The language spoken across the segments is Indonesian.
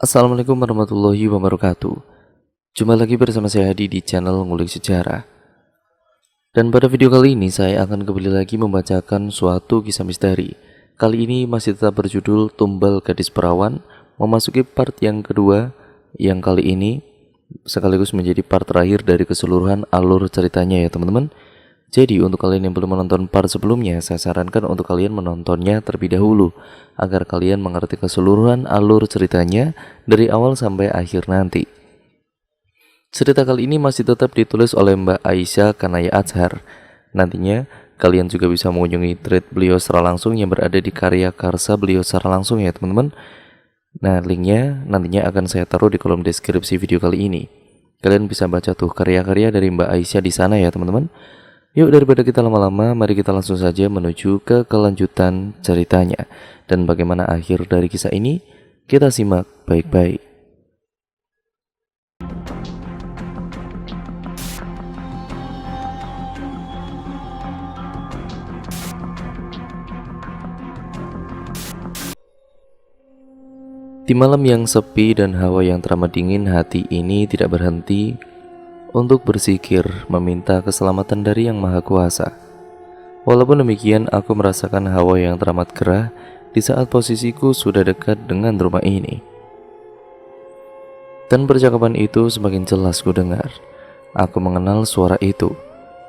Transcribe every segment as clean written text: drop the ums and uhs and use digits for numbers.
Assalamualaikum warahmatullahi wabarakatuh. Jumpa lagi bersama saya Hadi di channel Ngulik Sejarah. Dan pada video kali ini saya akan kembali lagi membacakan suatu kisah misteri. Kali ini masih tetap berjudul Tumbal Gadis Perawan, memasuki part yang kedua, yang kali ini sekaligus menjadi part terakhir dari keseluruhan alur ceritanya ya teman-teman. Jadi untuk kalian yang belum menonton part sebelumnya, saya sarankan untuk kalian menontonnya terlebih dahulu agar kalian mengerti keseluruhan alur ceritanya dari awal sampai akhir nanti. Cerita kali ini masih tetap ditulis oleh Mbak Aisyah Kanaya Azhar. Nantinya kalian juga bisa mengunjungi thread beliau secara langsung yang berada di karya karsa beliau secara langsung ya teman-teman. Nah, linknya nantinya akan saya taruh di kolom deskripsi video kali ini. Kalian bisa baca tuh karya-karya dari Mbak Aisyah di sana ya teman-teman. Yuk daripada kita lama-lama, mari kita langsung saja menuju ke kelanjutan ceritanya. Dan bagaimana akhir dari kisah ini, kita simak baik-baik. Di malam yang sepi dan hawa yang teramat dingin, hati ini tidak berhenti untuk berzikir meminta keselamatan dari Yang Maha Kuasa. Walaupun demikian, aku merasakan hawa yang teramat gerah di saat posisiku sudah dekat dengan rumah ini. Dan percakapan itu semakin jelas ku dengar. Aku mengenal suara itu.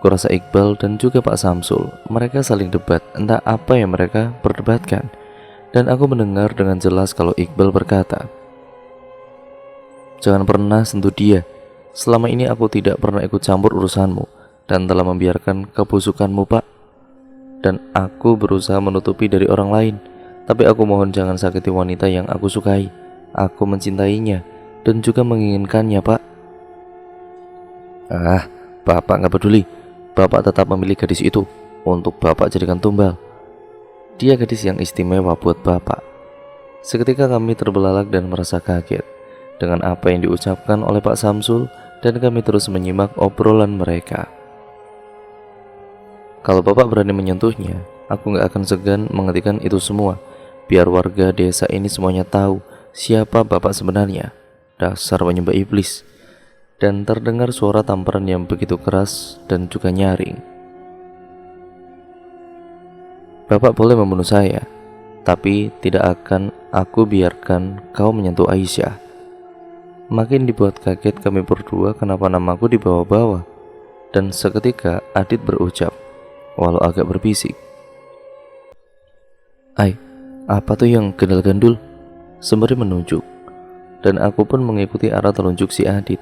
Kurasa Iqbal dan juga Pak Samsul. Mereka saling debat, entah apa yang mereka perdebatkan. Dan aku mendengar dengan jelas kalau Iqbal berkata, "Jangan pernah sentuh dia. Selama ini aku tidak pernah ikut campur urusanmu dan telah membiarkan kebusukanmu, Pak. Dan aku berusaha menutupi dari orang lain. Tapi aku mohon jangan sakiti wanita yang aku sukai. Aku mencintainya dan juga menginginkannya, Pak." "Ah, Bapak nggak peduli. Bapak tetap memilih gadis itu untuk Bapak jadikan tumbal. Dia gadis yang istimewa buat Bapak." Seketika kami terbelalak dan merasa kaget dengan apa yang diucapkan oleh Pak Samsul, dan kami terus menyimak obrolan mereka. "Kalau Bapak berani menyentuhnya, aku gak akan segan menghentikan itu semua. Biar warga desa ini semuanya tahu siapa Bapak sebenarnya. Dasar penyembah iblis." Dan terdengar suara tamparan yang begitu keras dan juga nyaring. "Bapak boleh membunuh saya, tapi tidak akan aku biarkan kau menyentuh Aisyah." Makin dibuat kaget kami berdua kenapa namaku dibawa-bawa. Dan seketika Adit berucap, walau agak berbisik, "Ai, apa tuh yang gandul-gandul?" Sembari menunjuk. Dan aku pun mengikuti arah telunjuk si Adit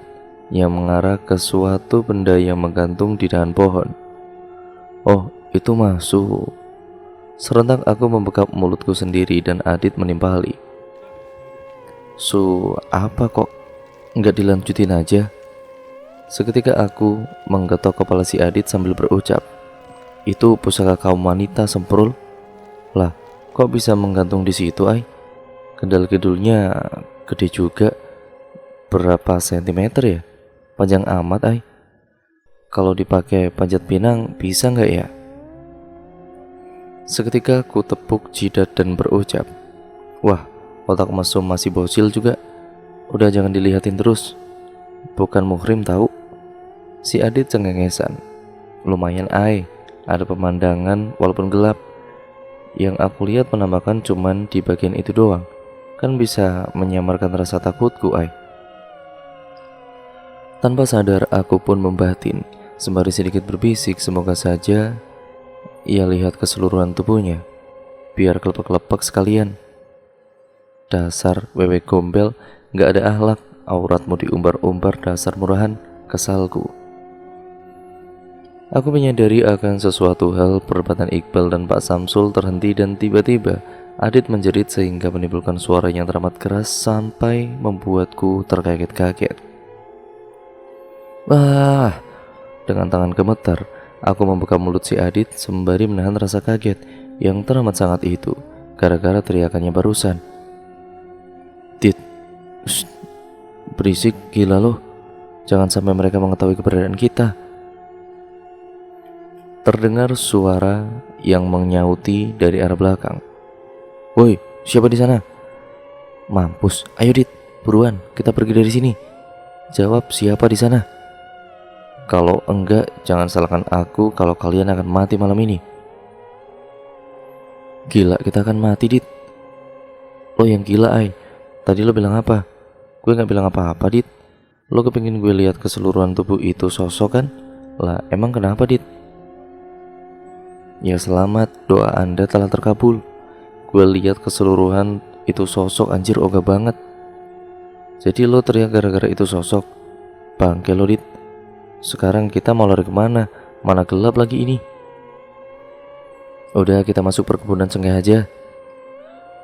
yang mengarah ke suatu benda yang menggantung di dahan pohon. "Oh, itu masuk." Serentak aku membekap mulutku sendiri dan Adit menimpali. Apa kok nggak dilanjutin aja?" Seketika aku menggetok kepala si Adit sambil berucap, "Itu pusaka kaum wanita semprul." "Lah, kok bisa menggantung di situ, Ai? Gedal-gedulnya gede juga. Berapa sentimeter ya? Panjang amat, Ai. Kalau dipakai panjat pinang bisa nggak ya?" Seketika ku tepuk jidat dan berucap, "Wah, otak mesum masih bocil juga. Udah jangan dilihatin terus. Bukan muhrim tahu." Si Adit cengengesan. "Lumayan, Ai. Ada pemandangan walaupun gelap. Yang aku lihat penampakan cuman di bagian itu doang. Kan bisa menyamarkan rasa takutku, Ai." Tanpa sadar aku pun membatin, sembari sedikit berbisik semoga saja ia lihat keseluruhan tubuhnya, biar kelepek-kelepek sekalian. "Dasar wewe gombel, gak ada akhlak, auratmu diumbar-umbar, dasar murahan," kesalku. Aku menyadari akan sesuatu hal. Perdebatan Iqbal dan Pak Samsul terhenti dan tiba-tiba Adit menjerit sehingga menimbulkan suara yang teramat keras sampai membuatku terkaget-kaget. "Wah!" Dengan tangan gemetar, aku membuka mulut si Adit sembari menahan rasa kaget yang teramat sangat itu gara-gara teriakannya barusan. "Dit, shh, berisik gila loh. Jangan sampai mereka mengetahui keberadaan kita." Terdengar suara yang menyauti dari arah belakang. "Woi, siapa di sana?" "Mampus, ayo Dit, buruan, kita pergi dari sini. Jawab, siapa di sana? Kalau enggak, jangan salahkan aku kalau kalian akan mati malam ini. Gila, kita akan mati, Dit. Lo yang gila, Ai. Tadi lo bilang apa? Gue gak bilang apa-apa, Dit. Lo kepingin gue lihat keseluruhan tubuh itu sosok kan? Lah, emang kenapa, Dit? Ya selamat, doa Anda telah terkabul. Gue lihat keseluruhan itu sosok, anjir, ogah banget. Jadi lo teriak gara-gara itu sosok? Bangke lo, Dit. Sekarang kita mau lari kemana? Mana gelap lagi ini. Udah, kita masuk perkebunan sengkeh aja.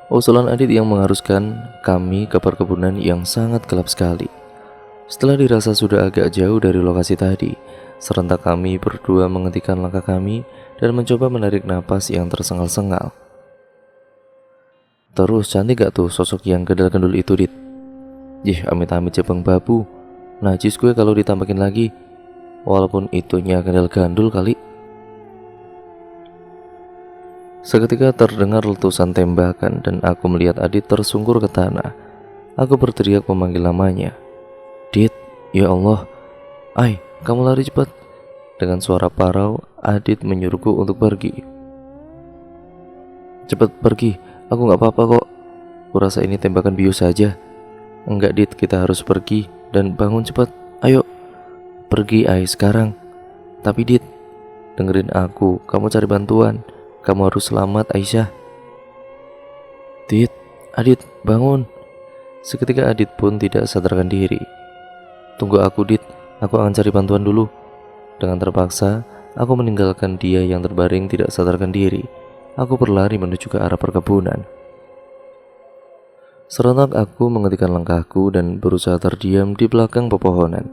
Usulan Adit yang mengharuskan kami ke perkebunan yang sangat gelap sekali. Setelah dirasa sudah agak jauh dari lokasi tadi, serentak kami berdua menghentikan langkah kami dan mencoba menarik napas yang tersengal-sengal. Terus, cantik gak tuh sosok yang gedal-gendul itu, Dit? Amit-amit jebang babu. Najis gue kalau ditambahin lagi. Walaupun itunya gandal-gandul kali. Seketika terdengar letusan tembakan dan aku melihat Adit tersungkur ke tanah. Aku berteriak memanggil namanya. Dit, ya Allah. Ai, kamu lari cepat. Dengan suara parau, Adit menyuruhku untuk pergi. Cepat pergi, aku gak apa-apa kok. Kurasa ini tembakan bius saja. Enggak, Dit, kita harus pergi dan bangun cepat. Ayo. Pergi, Ai, sekarang. Tapi Dit, dengerin aku, kamu cari bantuan. Kamu harus selamat, Aisyah. Dit, Adit, bangun. Seketika Adit pun tidak sadarkan diri. Tunggu aku, Dit, aku akan cari bantuan dulu. Dengan terpaksa, aku meninggalkan dia yang terbaring tidak sadarkan diri. Aku berlari menuju ke arah perkebunan. Serentak aku menghentikan langkahku dan berusaha terdiam di belakang pepohonan.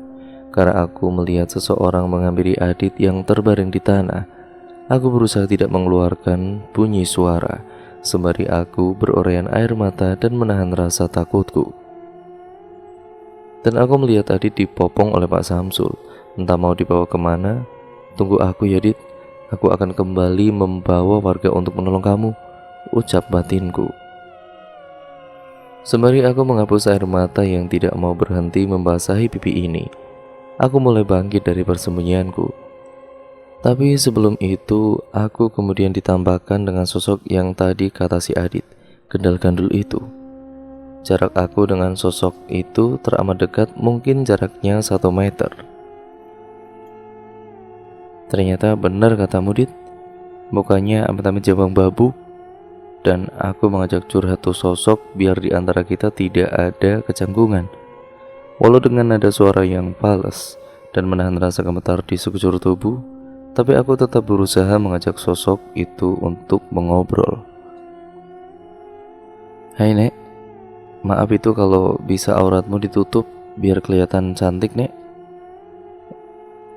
Karena aku melihat seseorang menghampiri Adit yang terbaring di tanah. Aku berusaha tidak mengeluarkan bunyi suara, sembari aku beroraian air mata dan menahan rasa takutku. Dan aku melihat Adit dipopong oleh Pak Samsul. Entah mau dibawa kemana. Tunggu aku ya, Dit. Aku akan kembali membawa warga untuk menolong kamu, ucap batinku. Sembari aku menghapus air mata yang tidak mau berhenti membasahi pipi ini, aku mulai bangkit dari persembunyianku. Tapi sebelum itu, aku kemudian ditambahkan dengan sosok yang tadi kata si Adit, gendal-gandul itu. Jarak aku dengan sosok itu teramat dekat, mungkin jaraknya 1 meter. Ternyata benar katamu, Dit. Mukanya amit-amit jabang babu. Dan aku mengajak curhat tuh sosok biar di antara kita tidak ada kecanggungan. Walau dengan nada suara yang fals dan menahan rasa gemetar di sekujur tubuh, tapi aku tetap berusaha mengajak sosok itu untuk mengobrol. Hai, Nek. Maaf itu kalau bisa auratmu ditutup biar kelihatan cantik, Nek.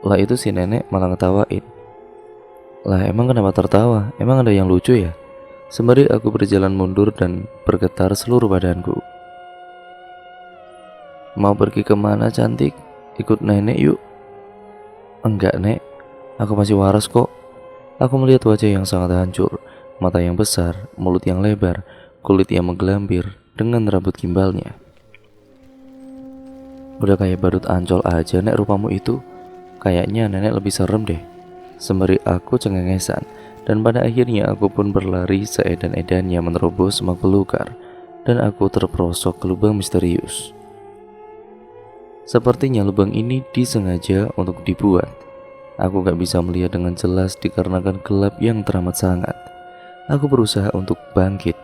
Lah, itu si nenek malah ngetawain. Lah, emang kenapa tertawa? Emang ada yang lucu ya? Sembari aku berjalan mundur dan bergetar seluruh badanku. Mau pergi kemana, cantik? Ikut nenek yuk. Enggak, Nek, aku masih waras kok. Aku melihat wajah yang sangat hancur, mata yang besar, mulut yang lebar, kulit yang menggelambir dengan rambut gimbalnya. Udah kayak badut Ancol aja, Nek, rupamu itu. Kayaknya nenek lebih serem deh. Sembari aku cengengesan, dan pada akhirnya aku pun berlari seedan-edannya menerobos semak belukar, dan aku terperosok ke lubang misterius. Sepertinya lubang ini disengaja untuk dibuat. Aku gak bisa melihat dengan jelas dikarenakan gelap yang teramat sangat. Aku berusaha untuk bangkit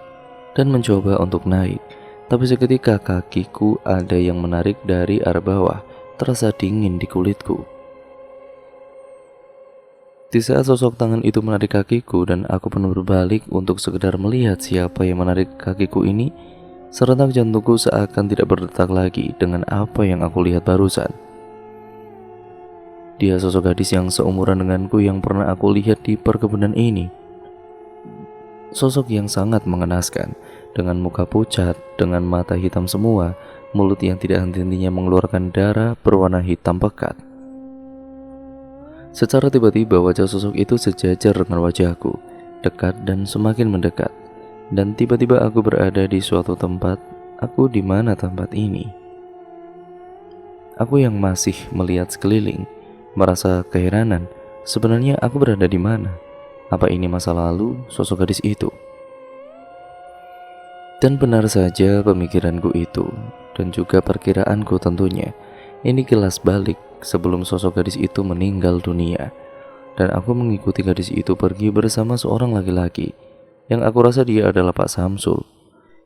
dan mencoba untuk naik, tapi seketika kakiku ada yang menarik dari arah bawah, terasa dingin di kulitku. Di saat sosok tangan itu menarik kakiku dan aku pun berbalik untuk sekedar melihat siapa yang menarik kakiku ini, serentak jantungku seakan tidak berdetak lagi dengan apa yang aku lihat barusan. Dia sosok gadis yang seumuran denganku yang pernah aku lihat di perkebunan ini. Sosok yang sangat mengenaskan, dengan muka pucat, dengan mata hitam semua, mulut yang tidak henti-hentinya mengeluarkan darah berwarna hitam pekat. Secara tiba-tiba wajah sosok itu sejajar dengan wajahku, dekat dan semakin mendekat. Dan tiba-tiba aku berada di suatu tempat. Aku di mana tempat ini? Aku yang masih melihat sekeliling, merasa keheranan. Sebenarnya aku berada di mana? Apa ini masa lalu sosok gadis itu? Dan benar saja pemikiranku itu, dan juga perkiraanku tentunya. Ini kilas balik sebelum sosok gadis itu meninggal dunia. Dan aku mengikuti gadis itu pergi bersama seorang laki-laki, yang aku rasa dia adalah Pak Samsul.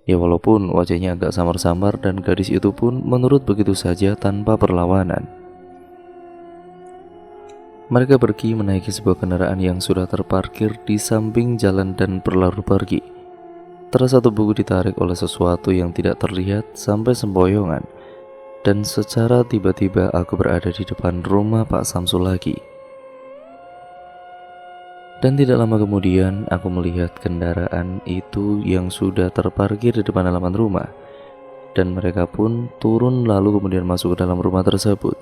Ya walaupun wajahnya agak samar-samar dan gadis itu pun menurut begitu saja tanpa perlawanan. Mereka pergi menaiki sebuah kendaraan yang sudah terparkir di samping jalan dan berlalu pergi. Terasa tubuhku ditarik oleh sesuatu yang tidak terlihat sampai sempoyongan, dan secara tiba-tiba aku berada di depan rumah Pak Samsul lagi. Dan tidak lama kemudian aku melihat kendaraan itu yang sudah terparkir di depan halaman rumah, dan mereka pun turun lalu kemudian masuk ke dalam rumah tersebut.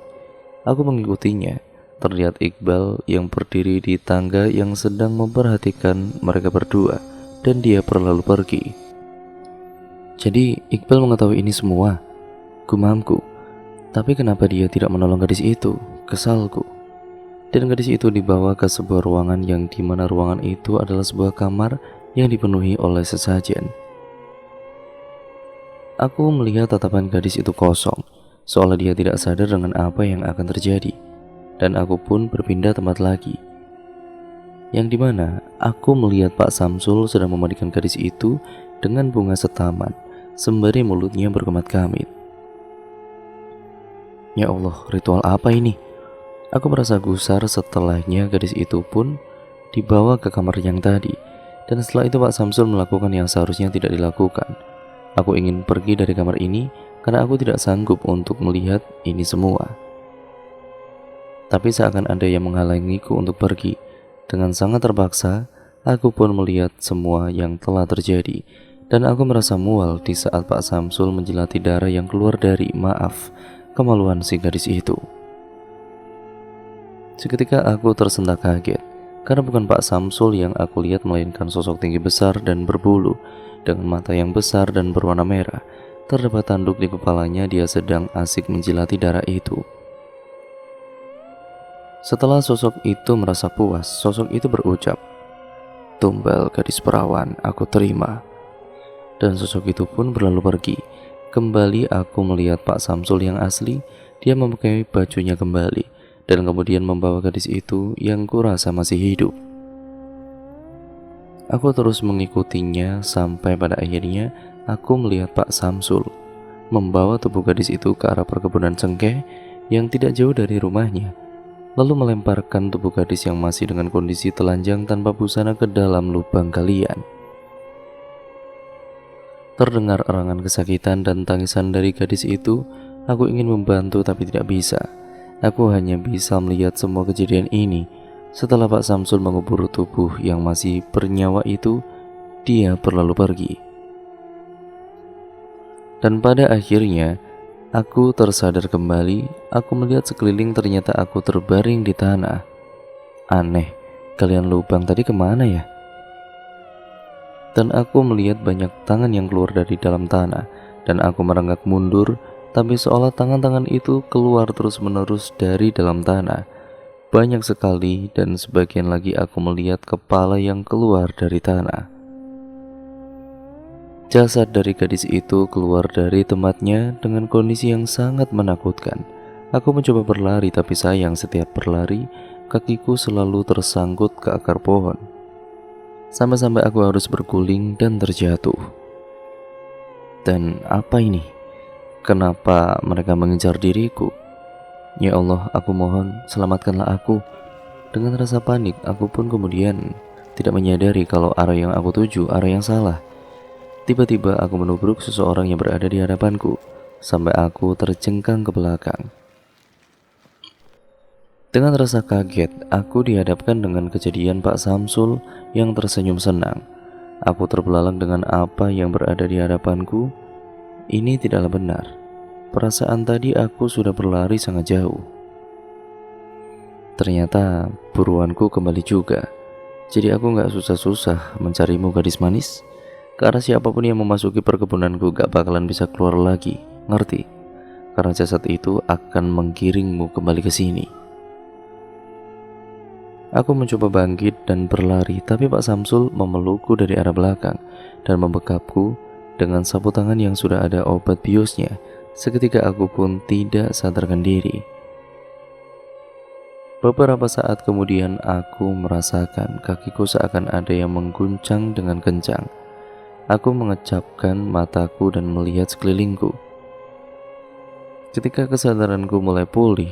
Aku mengikutinya. Terlihat Iqbal yang berdiri di tangga yang sedang memperhatikan mereka berdua, dan dia berlalu pergi. Jadi Iqbal mengetahui ini semua, gumamku. Tapi kenapa dia tidak menolong gadis itu? Kesalku. Dan gadis itu dibawa ke sebuah ruangan yang dimana ruangan itu adalah sebuah kamar yang dipenuhi oleh sesajen. Aku melihat tatapan gadis itu kosong, seolah dia tidak sadar dengan apa yang akan terjadi. Dan aku pun berpindah tempat lagi, yang dimana aku melihat Pak Samsul sedang memandikan gadis itu dengan bunga setaman, sembari mulutnya berkemat-kamit. Ya Allah, ritual apa ini? Aku merasa gusar. Setelahnya gadis itu pun dibawa ke kamar yang tadi, dan setelah itu Pak Samsul melakukan yang seharusnya tidak dilakukan. Aku ingin pergi dari kamar ini karena aku tidak sanggup untuk melihat ini semua. Tapi seakan ada yang menghalangiku untuk pergi. Dengan sangat terpaksa, aku pun melihat semua yang telah terjadi. Dan aku merasa mual di saat Pak Samsul menjilati darah yang keluar dari, kemaluan si gadis itu. Seketika aku tersentak kaget, karena bukan Pak Samsul yang aku lihat, melainkan sosok tinggi besar dan berbulu, dengan mata yang besar dan berwarna merah. Terdapat tanduk di kepalanya, dia sedang asik menjilati darah itu. Setelah sosok itu merasa puas, sosok itu berucap, "Tumbal gadis perawan, aku terima." Dan sosok itu pun berlalu pergi. Kembali aku melihat Pak Samsul yang asli, dia memakai bajunya kembali, dan kemudian membawa gadis itu yang kurasa masih hidup. Aku terus mengikutinya sampai pada akhirnya aku melihat Pak Samsul membawa tubuh gadis itu ke arah perkebunan cengkeh yang tidak jauh dari rumahnya, lalu melemparkan tubuh gadis yang masih dengan kondisi telanjang tanpa busana ke dalam lubang galian. Terdengar erangan kesakitan dan tangisan dari gadis itu. Aku ingin membantu tapi tidak bisa. Aku hanya bisa melihat semua kejadian ini. Setelah Pak Samsul mengubur tubuh yang masih bernyawa itu, dia berlalu pergi. Dan pada akhirnya aku tersadar kembali. Aku melihat sekeliling, ternyata aku terbaring di tanah. Aneh, galian lubang tadi kemana ya? Dan aku melihat banyak tangan yang keluar dari dalam tanah, dan aku merengek mundur, tapi seolah tangan-tangan itu keluar terus-menerus dari dalam tanah. Banyak sekali, dan sebagian lagi aku melihat kepala yang keluar dari tanah. Jasad dari gadis itu keluar dari tempatnya dengan kondisi yang sangat menakutkan. Aku mencoba berlari, tapi sayang setiap berlari, kakiku selalu tersangkut ke akar pohon. Sampai-sampai aku harus berguling dan terjatuh. Dan apa ini? Kenapa mereka mengejar diriku? Ya Allah, aku mohon, selamatkanlah aku. Dengan rasa panik, aku pun kemudian tidak menyadari kalau arah yang aku tuju arah yang salah. Tiba-tiba aku menubruk seseorang yang berada di hadapanku, sampai aku terjengkang ke belakang. Dengan rasa kaget, aku dihadapkan dengan kejadian Pak Samsul yang tersenyum senang. Aku terbelalak dengan apa yang berada di hadapanku. Ini tidaklah benar. Perasaan tadi aku sudah berlari sangat jauh. Ternyata buruanku kembali juga. Jadi aku gak susah-susah mencarimu, gadis manis. Karena siapapun yang memasuki perkebunanku gak bakalan bisa keluar lagi, ngerti? Karena jasad itu akan menggiringmu kembali ke sini. Aku mencoba bangkit dan berlari, tapi Pak Samsul memelukku dari arah belakang dan membekapku dengan sapu tangan yang sudah ada obat biusnya. Seketika aku pun tidak sadarkan diri. Beberapa saat kemudian aku merasakan kakiku seakan ada yang mengguncang dengan kencang. Aku mengecapkan mataku dan melihat sekelilingku. Ketika kesadaranku mulai pulih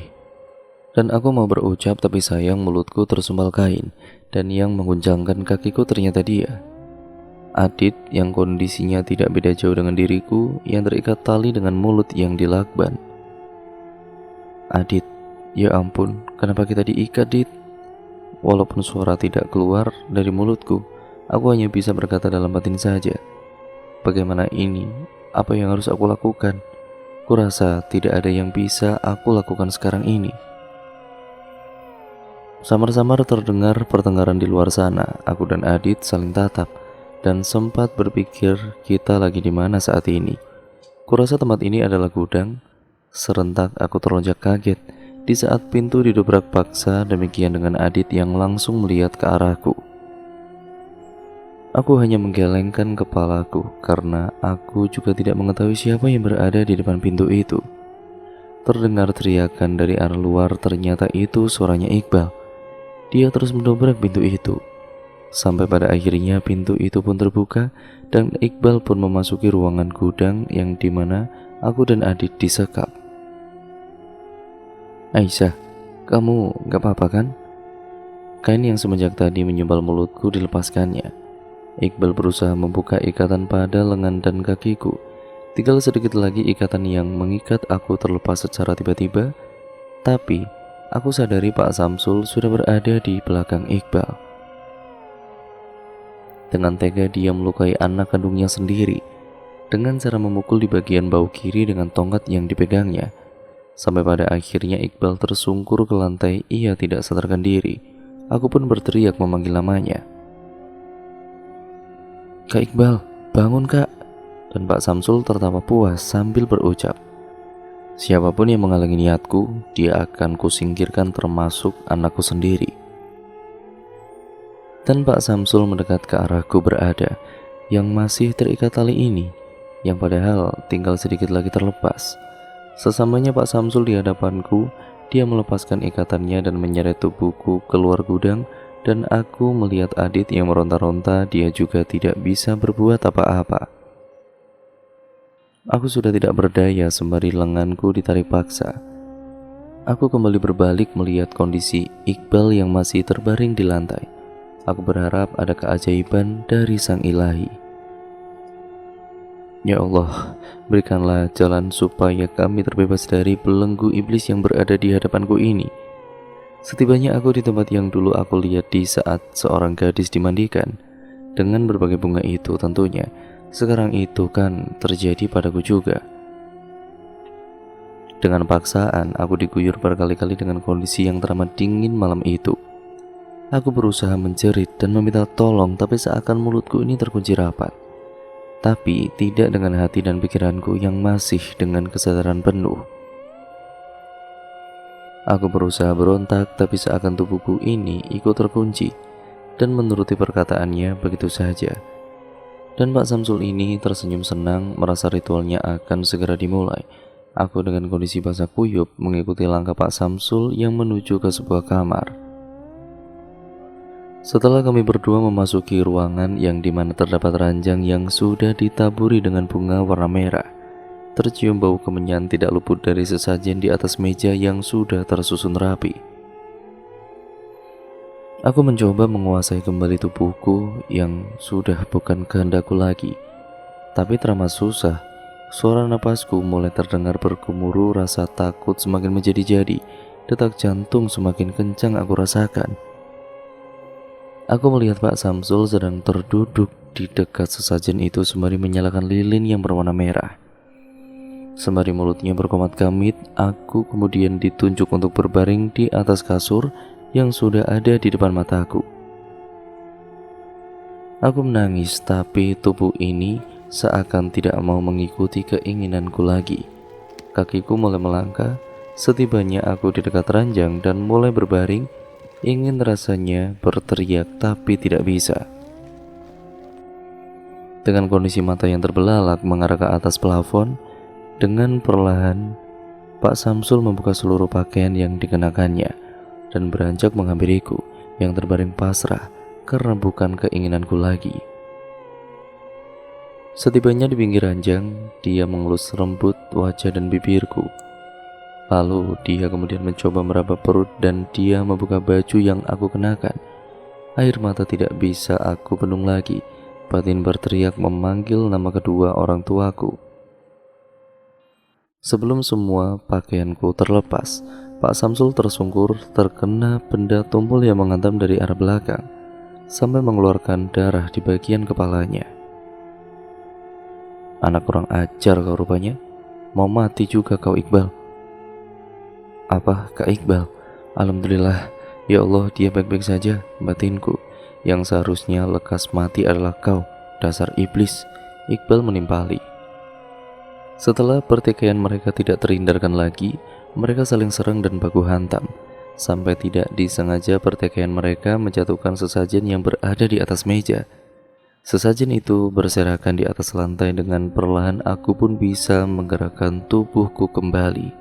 dan aku mau berucap, tapi sayang mulutku tersumpal kain, dan yang mengguncangkan kakiku ternyata dia, Adit, yang kondisinya tidak beda jauh dengan diriku, yang terikat tali dengan mulut yang dilakban. Adit, ya ampun, kenapa kita diikat, Dit? Walaupun suara tidak keluar dari mulutku, aku hanya bisa berkata dalam batin saja, bagaimana ini? Apa yang harus aku lakukan? Kurasa tidak ada yang bisa aku lakukan sekarang ini. Samar-samar terdengar pertengkaran di luar sana. Aku dan Adit saling tatap dan sempat berpikir kita lagi di mana saat ini. Kurasa tempat ini adalah gudang. Serentak aku terlonjak kaget di saat pintu didobrak paksa, demikian dengan Adit yang langsung melihat ke arahku. Aku hanya menggelengkan kepalaku karena aku juga tidak mengetahui siapa yang berada di depan pintu itu. Terdengar teriakan dari arah luar, ternyata itu suaranya Iqbal. Dia terus mendobrak pintu itu. Sampai pada akhirnya pintu itu pun terbuka dan Iqbal pun memasuki ruangan gudang yang dimana aku dan Adit disekap. Aisyah, kamu gak apa-apa kan? Kain yang semenjak tadi menyumbal mulutku dilepaskannya. Iqbal berusaha membuka ikatan pada lengan dan kakiku. Tinggal sedikit lagi ikatan yang mengikat aku terlepas secara tiba-tiba. Tapi aku sadari Pak Samsul sudah berada di belakang Iqbal. Dengan tega dia melukai anak kandungnya sendiri dengan cara memukul di bagian bahu kiri dengan tongkat yang dipegangnya. Sampai pada akhirnya Iqbal tersungkur ke lantai. Ia tidak sadarkan diri. Aku pun berteriak memanggil namanya. Kak Iqbal, bangun Kak. Dan Pak Samsul tertawa puas sambil berucap, siapapun yang menghalangi niatku, dia akan kusingkirkan termasuk anakku sendiri. Dan Pak Samsul mendekat ke arahku berada, yang masih terikat tali ini, yang padahal tinggal sedikit lagi terlepas. Sesamanya Pak Samsul di hadapanku, dia melepaskan ikatannya dan menyeret tubuhku keluar gudang. Dan aku melihat Adit yang meronta-ronta, dia juga tidak bisa berbuat apa-apa. Aku sudah tidak berdaya sembari lenganku ditarik paksa. Aku kembali berbalik melihat kondisi Iqbal yang masih terbaring di lantai. Aku berharap ada keajaiban dari Sang Ilahi. Ya Allah, berikanlah jalan supaya kami terbebas dari belenggu iblis yang berada di hadapanku ini. Setibanya aku di tempat yang dulu aku lihat di saat seorang gadis dimandikan dengan berbagai bunga itu, tentunya sekarang itu kan terjadi padaku juga. Dengan paksaan aku diguyur berkali-kali dengan kondisi yang teramat dingin malam itu. Aku berusaha menjerit dan meminta tolong, tapi seakan mulutku ini terkunci rapat. Tapi tidak dengan hati dan pikiranku yang masih dengan kesadaran penuh. Aku berusaha berontak, tapi seakan tubuhku ini ikut terkunci dan menuruti perkataannya begitu saja. Dan Pak Samsul ini tersenyum senang, merasa ritualnya akan segera dimulai. Aku dengan kondisi basah kuyup mengikuti langkah Pak Samsul yang menuju ke sebuah kamar. Setelah kami berdua memasuki ruangan yang dimana terdapat ranjang yang sudah ditaburi dengan bunga warna merah, tercium bau kemenyan tidak luput dari sesajen di atas meja yang sudah tersusun rapi. Aku mencoba menguasai kembali tubuhku yang sudah bukan kehendakku lagi. Tapi teramat susah. Suara napasku mulai terdengar bergemuruh, rasa takut semakin menjadi-jadi. Detak jantung semakin kencang aku rasakan. Aku melihat Pak Samsul sedang terduduk di dekat sesajen itu sembari menyalakan lilin yang berwarna merah. Sembari mulutnya berkomat kamit, aku kemudian ditunjuk untuk berbaring di atas kasur yang sudah ada di depan mataku. Aku menangis, tapi tubuh ini seakan tidak mau mengikuti keinginanku lagi. Kakiku mulai melangkah. Setibanya aku di dekat ranjang dan mulai berbaring, ingin rasanya berteriak tapi tidak bisa. Dengan kondisi mata yang terbelalak mengarah ke atas plafon, dengan perlahan Pak Samsul membuka seluruh pakaian yang dikenakannya dan beranjak menghampiriku yang terbaring pasrah karena bukan keinginanku lagi. Setibanya di pinggir ranjang, dia mengelus rambut, wajah dan bibirku. Lalu dia kemudian mencoba meraba perut dan dia membuka baju yang aku kenakan. Air mata tidak bisa aku bendung lagi. Batin berteriak memanggil nama kedua orang tuaku. Sebelum semua pakaianku terlepas, Pak Samsul tersungkur terkena benda tumpul yang menghantam dari arah belakang sampai mengeluarkan darah di bagian kepalanya. Anak kurang ajar kau rupanya. Mau mati juga kau, Iqbal. Apa, Kak Iqbal? Alhamdulillah, ya Allah, dia baik-baik saja. Batinku yang seharusnya lekas mati adalah kau, dasar iblis. Iqbal menimpali. Setelah pertikaian mereka tidak terhindarkan lagi, mereka saling serang dan baku hantam. Sampai tidak disengaja pertikaian mereka menjatuhkan sesajen yang berada di atas meja. Sesajen itu berserakan di atas lantai. Dengan perlahan aku pun bisa menggerakkan tubuhku kembali.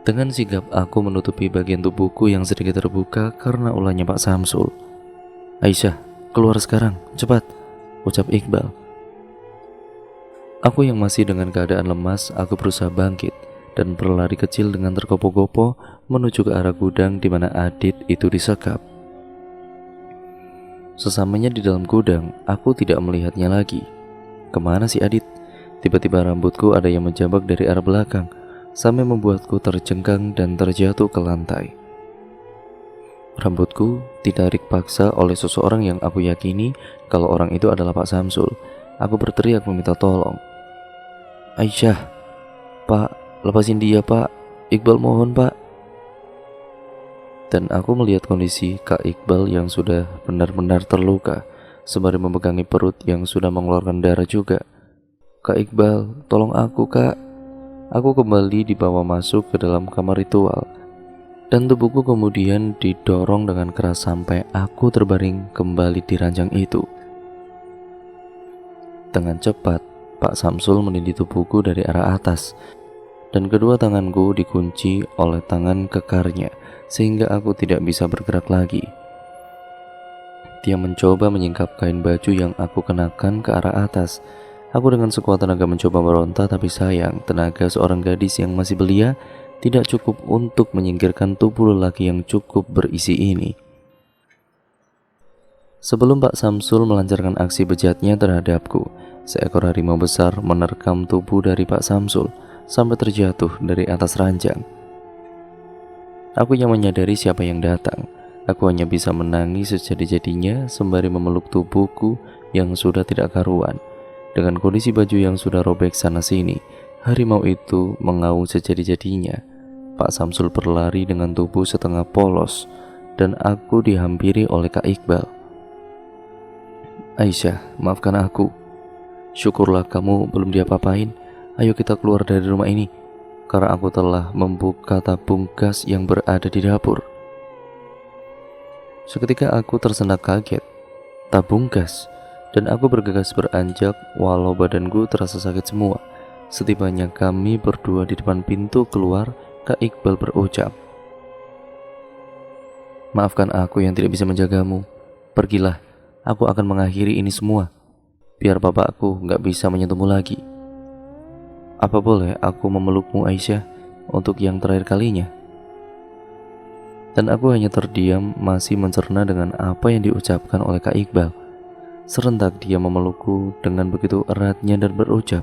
Dengan sigap aku menutupi bagian tubuhku yang sedikit terbuka karena ulahnya Pak Samsul. Aisyah, keluar sekarang, cepat, ucap Iqbal. Aku yang masih dengan keadaan lemas, aku berusaha bangkit dan berlari kecil dengan tergopoh-gopoh menuju ke arah gudang di mana Adit itu disekap. Sesamanya di dalam gudang, aku tidak melihatnya lagi. Kemana si Adit? Tiba-tiba rambutku ada yang menjambak dari arah belakang sampai membuatku terjengkang dan terjatuh ke lantai. Rambutku ditarik paksa oleh seseorang yang aku yakini kalau orang itu adalah Pak Samsul. Aku berteriak meminta tolong. Aisyah, Pak, lepasin dia Pak. Iqbal mohon Pak. Dan aku melihat kondisi Kak Iqbal yang sudah benar-benar terluka sembari memegangi perut yang sudah mengeluarkan darah juga. Kak Iqbal, tolong aku Kak. Aku kembali dibawa masuk ke dalam kamar ritual dan tubuhku kemudian didorong dengan keras sampai aku terbaring kembali di ranjang itu. Dengan cepat, Pak Samsul menindih tubuhku dari arah atas dan kedua tanganku dikunci oleh tangan kekarnya sehingga aku tidak bisa bergerak lagi. Dia mencoba menyingkap kain baju yang aku kenakan ke arah atas. Aku dengan sekuat tenaga mencoba meronta, tapi sayang, tenaga seorang gadis yang masih belia tidak cukup untuk menyingkirkan tubuh lelaki yang cukup berisi ini. Sebelum Pak Samsul melancarkan aksi bejatnya terhadapku, seekor harimau besar menerkam tubuh dari Pak Samsul sampai terjatuh dari atas ranjang. Aku yang menyadari siapa yang datang. Aku hanya bisa menangis sejadi-jadinya sembari memeluk tubuhku yang sudah tidak karuan. Dengan kondisi baju yang sudah robek sana-sini, harimau itu mengaum sejadi-jadinya. Pak Samsul berlari dengan tubuh setengah polos, dan aku dihampiri oleh Kak Iqbal. Aisyah, maafkan aku. Syukurlah kamu belum diapa-apain. Ayo kita keluar dari rumah ini, karena aku telah membuka tabung gas yang berada di dapur. Seketika aku tersentak kaget. Tabung gas. Dan aku bergegas beranjak walau badanku terasa sakit semua. Setibanya kami berdua di depan pintu keluar, Kak Iqbal berucap, maafkan aku yang tidak bisa menjagamu. Pergilah, aku akan mengakhiri ini semua. Biar bapakku gak bisa menyentuhmu lagi. Apa boleh aku memelukmu Aisyah untuk yang terakhir kalinya? Dan aku hanya terdiam masih mencerna dengan apa yang diucapkan oleh Kak Iqbal. Serentak dia memelukku dengan begitu eratnya dan berucap,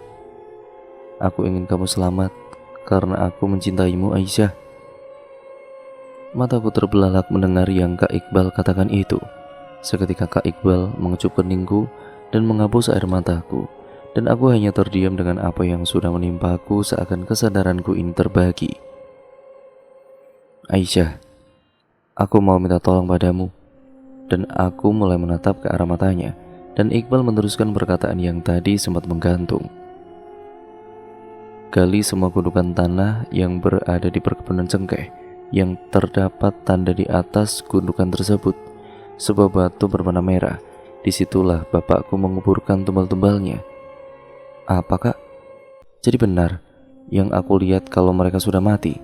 aku ingin kamu selamat karena aku mencintaimu Aisyah. Mataku terbelalak mendengar yang Kak Iqbal katakan itu. Seketika Kak Iqbal mengecup keningku dan menghapus air mataku, dan aku hanya terdiam dengan apa yang sudah menimpaku seakan kesadaranku ini terbagi. Aisyah, aku mau minta tolong padamu. dan aku mulai menatap ke arah matanya, dan Iqbal meneruskan perkataan yang tadi sempat menggantung. Gali semua gundukan tanah yang berada di perkebunan cengkeh, yang terdapat tanda di atas gundukan tersebut, sebuah batu berwarna merah. Disitulah bapakku menguburkan tumbal-tumbalnya. Apa kak? Jadi benar yang aku lihat kalau mereka sudah mati?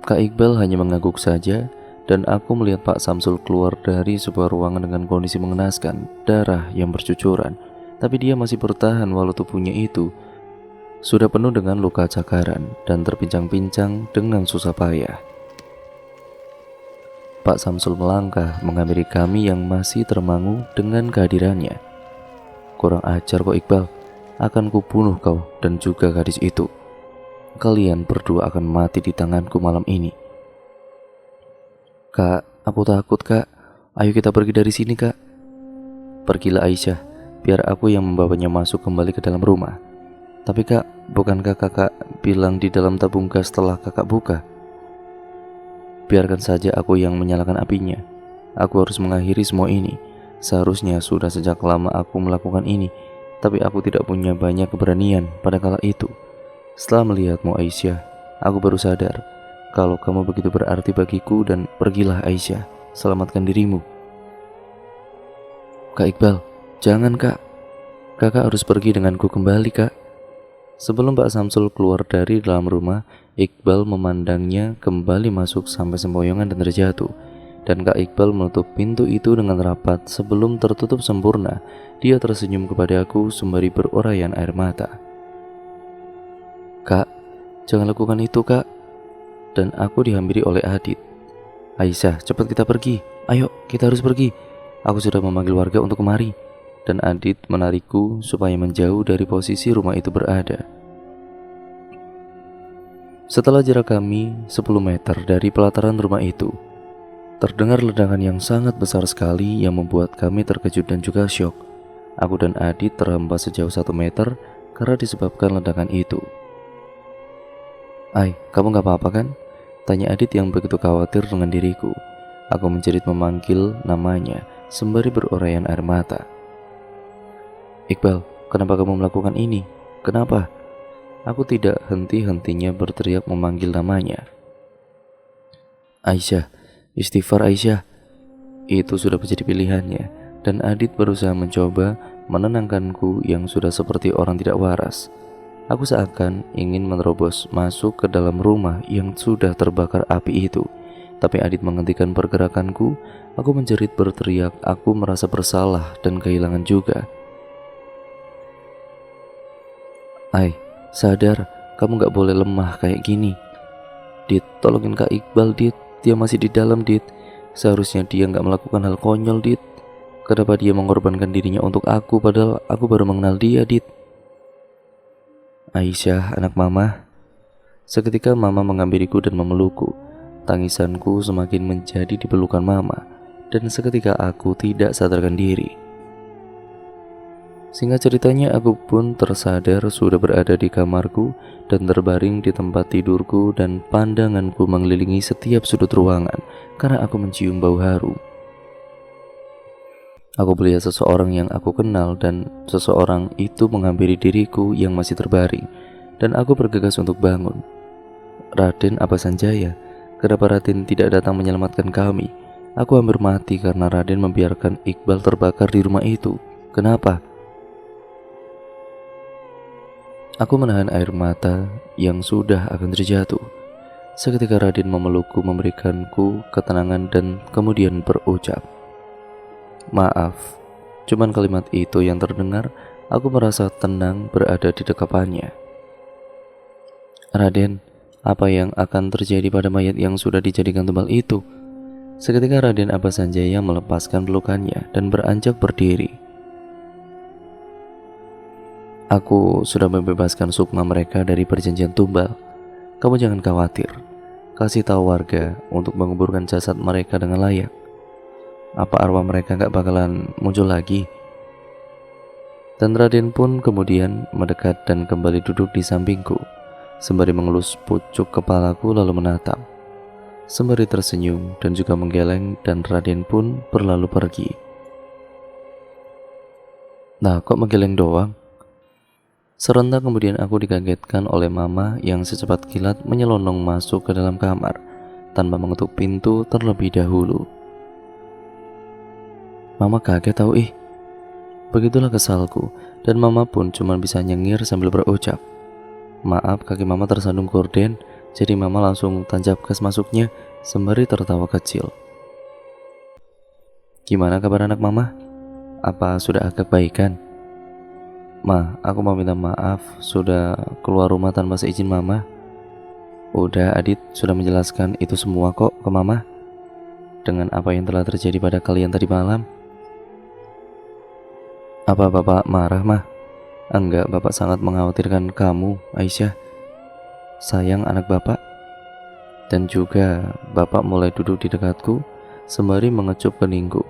Kak Iqbal hanya mengangguk saja, dan aku melihat Pak Samsul keluar dari sebuah ruangan dengan kondisi mengenaskan, darah yang bercucuran. Tapi dia masih bertahan walau tubuhnya itu sudah penuh dengan luka cakaran dan terpincang-pincang dengan susah payah. Pak Samsul melangkah menghampiri kami yang masih termangu dengan kehadirannya. Kurang ajar kok Iqbal, akan kubunuh kau dan juga gadis itu. Kalian berdua akan mati di tanganku malam ini. Kak, aku takut kak. Ayo kita pergi dari sini kak. Pergilah Aisyah, biar aku yang membawanya masuk kembali ke dalam rumah. Tapi kak, bukankah kakak bilang di dalam tabung gas setelah kakak buka? Biarkan saja aku yang menyalakan apinya. Aku harus mengakhiri semua ini. Seharusnya sudah sejak lama aku melakukan ini, tapi aku tidak punya banyak keberanian pada kala itu. Setelah melihatmu Aisyah, aku baru sadar kalau kamu begitu berarti bagiku, dan pergilah Aisyah, selamatkan dirimu. Kak Iqbal, jangan kak. Kakak harus pergi denganku kembali kak. Sebelum Pak Samsul keluar dari dalam rumah, Iqbal memandangnya kembali masuk sampai sempoyongan dan terjatuh. Dan Kak Iqbal menutup pintu itu dengan rapat. Sebelum tertutup sempurna, dia tersenyum kepadaku sembari berurayan air mata. Kak, jangan lakukan itu kak. Dan aku dihampiri oleh Adit. Aisyah, cepat kita pergi. Ayo, kita harus pergi. Aku sudah memanggil warga untuk kemari. Dan Adit menarikku supaya menjauh dari posisi rumah itu berada. Setelah jarak kami 10 meter dari pelataran rumah itu, terdengar ledakan yang sangat besar sekali yang membuat kami terkejut dan juga syok. Aku dan Adit terhempas sejauh 1 meter karena disebabkan ledakan itu. Ai, kamu gak apa-apa kan? Tanya Adit yang begitu khawatir dengan diriku. Aku menjerit memanggil namanya sembari berurayan air mata. Iqbal, kenapa kamu melakukan ini? Kenapa? Aku tidak henti-hentinya berteriak memanggil namanya. Aisyah, istighfar Aisyah. Itu sudah menjadi pilihannya, dan Adit berusaha mencoba menenangkanku yang sudah seperti orang tidak waras. Aku seakan ingin menerobos masuk ke dalam rumah yang sudah terbakar api itu. Tapi Adit menghentikan pergerakanku. Aku menjerit berteriak, aku merasa bersalah dan kehilangan juga. Ai, sadar, kamu gak boleh lemah kayak gini. Dit, tolongin Kak Iqbal Dit, dia masih di dalam Dit. Seharusnya dia gak melakukan hal konyol Dit. Kenapa dia mengorbankan dirinya untuk aku, padahal aku baru mengenal dia Dit. Aisyah, anak mama. Seketika mama menghampiriku dan memelukku. Tangisanku semakin menjadi di pelukan mama, dan seketika aku tidak sadarkan diri. Singkat ceritanya, aku pun tersadar sudah berada di kamarku dan terbaring di tempat tidurku, dan pandanganku mengelilingi setiap sudut ruangan karena aku mencium bau harum. Aku melihat seseorang yang aku kenal, dan seseorang itu menghampiri diriku yang masih terbaring, dan aku bergegas untuk bangun. Raden Abasanjaya, kenapa Raden tidak datang menyelamatkan kami? Aku hampir mati karena Raden membiarkan Iqbal terbakar di rumah itu. Kenapa? Aku menahan air mata yang sudah akan terjatuh. Seketika Raden memelukku, memberikanku ketenangan, dan kemudian berucap, maaf. Cuman kalimat itu yang terdengar. Aku merasa tenang berada di dekapannya. Raden, apa yang akan terjadi pada mayat yang sudah dijadikan tumbal itu? Seketika Raden Abasanjaya melepaskan pelukannya dan beranjak berdiri. Aku sudah membebaskan sukma mereka dari perjanjian tumbal. Kamu jangan khawatir. Kasih tahu warga untuk menguburkan jasad mereka dengan layak. Apa arwah mereka gak bakalan muncul lagi? Dan Raden pun kemudian mendekat dan kembali duduk di sampingku, sembari mengelus pucuk kepalaku lalu menatap. sembari tersenyum dan juga menggeleng, dan Raden pun berlalu pergi. Nah, kok menggeleng doang? Serentak kemudian aku dikagetkan oleh mama yang secepat kilat menyelonong masuk ke dalam kamar tanpa mengetuk pintu terlebih dahulu. Mama kaget tahu ih. Begitulah kesalku, dan mama pun cuma bisa nyengir sambil berucap, "Maaf, kaki mama tersandung gorden." Jadi mama langsung tancap gas masuknya sembari tertawa kecil. "Gimana kabar anak mama? Apa sudah agak baikan?" "Ma, aku mau minta maaf sudah keluar rumah tanpa seizin mama." "Udah, Adit sudah menjelaskan itu semua kok ke mama, dengan apa yang telah terjadi pada kalian tadi malam." "Apa bapak marah, mah?" "Enggak, bapak sangat mengkhawatirkan kamu, Aisyah. Sayang anak bapak." Dan juga bapak mulai duduk di dekatku sembari mengecup keningku.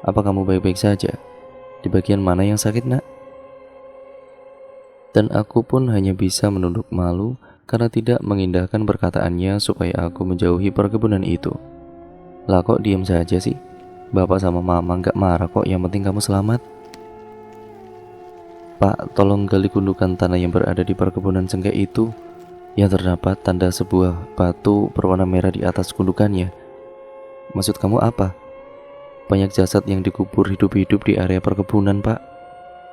"Apa kamu baik-baik saja? Di bagian mana yang sakit, nak?" Dan aku pun hanya bisa menunduk malu karena tidak mengindahkan perkataannya supaya aku menjauhi perkebunan itu. "Lah kok diam saja sih? Bapak sama mama nggak marah kok, yang penting kamu selamat." "Pak, tolong gali gundukan tanah yang berada di perkebunan cengkeh itu, yang terdapat tanda sebuah batu berwarna merah di atas gundukannya." "Maksud kamu apa?" "Banyak jasad yang dikubur hidup-hidup di area perkebunan, Pak."